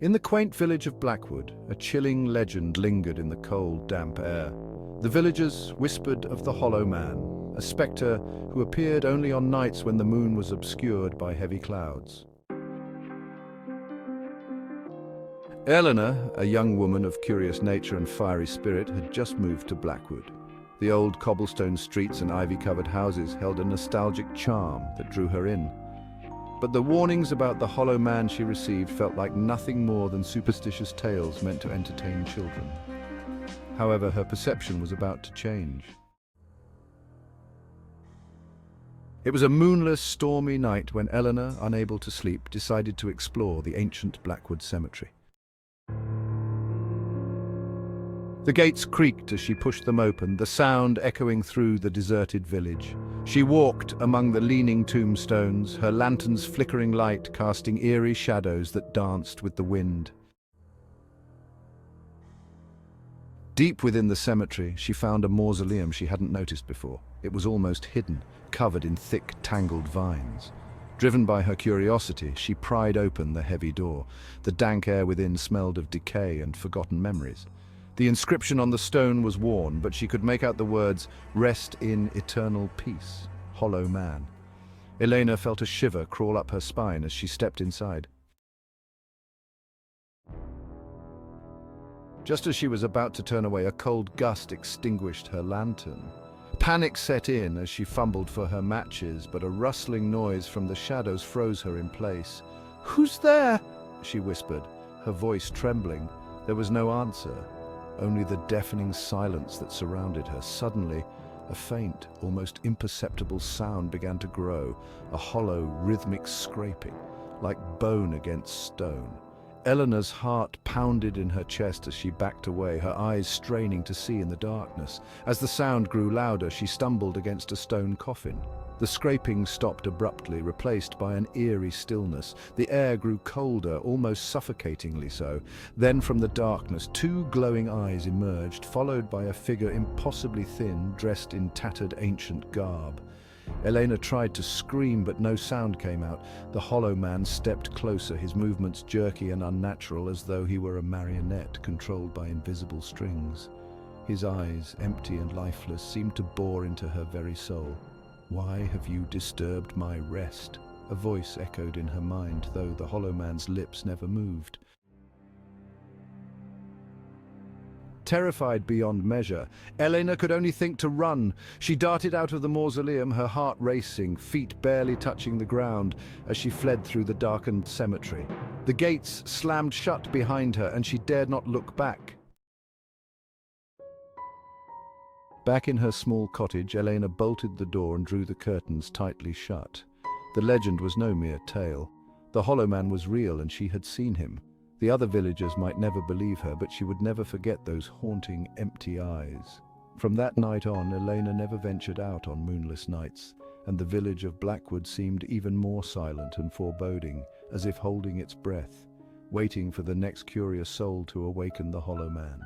In the quaint village of Blackwood, a chilling legend lingered in the cold, damp air. The villagers whispered of the Hollow Man, a spectre who appeared only on nights when the moon was obscured by heavy clouds. Eleanor, a young woman of curious nature and fiery spirit, had just moved to Blackwood. The old cobblestone streets and ivy-covered houses held a nostalgic charm that drew her in. But the warnings about the Hollow Man she received felt like nothing more than superstitious tales meant to entertain children. However, her perception was about to change. It was a moonless, stormy night when Eleanor, unable to sleep, decided to explore the ancient Blackwood cemetery. The gates creaked as she pushed them open, the sound echoing through the deserted village. She walked among the leaning tombstones, her lantern's flickering light casting eerie shadows that danced with the wind. Deep within the cemetery, she found a mausoleum she hadn't noticed before. It was almost hidden, covered in thick, tangled vines. Driven by her curiosity, she pried open the heavy door. The dank air within smelled of decay and forgotten memories. The inscription on the stone was worn, but she could make out the words, "Rest in eternal peace, Hollow Man." Elena felt a shiver crawl up her spine as she stepped inside. Just as she was about to turn away, a cold gust extinguished her lantern. Panic set in as she fumbled for her matches, but a rustling noise from the shadows froze her in place. "Who's there?" she whispered, her voice trembling. There was no answer. Only the deafening silence that surrounded her. Suddenly, a faint, almost imperceptible sound began to grow, a hollow, rhythmic scraping, like bone against stone. Eleanor's heart pounded in her chest as she backed away, her eyes straining to see in the darkness. As the sound grew louder, she stumbled against a stone coffin. The scraping stopped abruptly, replaced by an eerie stillness. The air grew colder, almost suffocatingly so. Then from the darkness, two glowing eyes emerged, followed by a figure impossibly thin, dressed in tattered ancient garb. Elena tried to scream, but no sound came out. The Hollow Man stepped closer, his movements jerky and unnatural, as though he were a marionette controlled by invisible strings. His eyes, empty and lifeless, seemed to bore into her very soul. "Why have you disturbed my rest?" a voice echoed in her mind, though the Hollow Man's lips never moved. Terrified beyond measure, Elena could only think to run. She darted out of the mausoleum, her heart racing, feet barely touching the ground, as she fled through the darkened cemetery. The gates slammed shut behind her, and she dared not look back. Back in her small cottage, Elena bolted the door and drew the curtains tightly shut. The legend was no mere tale. The Hollow Man was real, and she had seen him. The other villagers might never believe her, but she would never forget those haunting, empty eyes. From that night on, Elena never ventured out on moonless nights, and the village of Blackwood seemed even more silent and foreboding, as if holding its breath, waiting for the next curious soul to awaken the Hollow Man.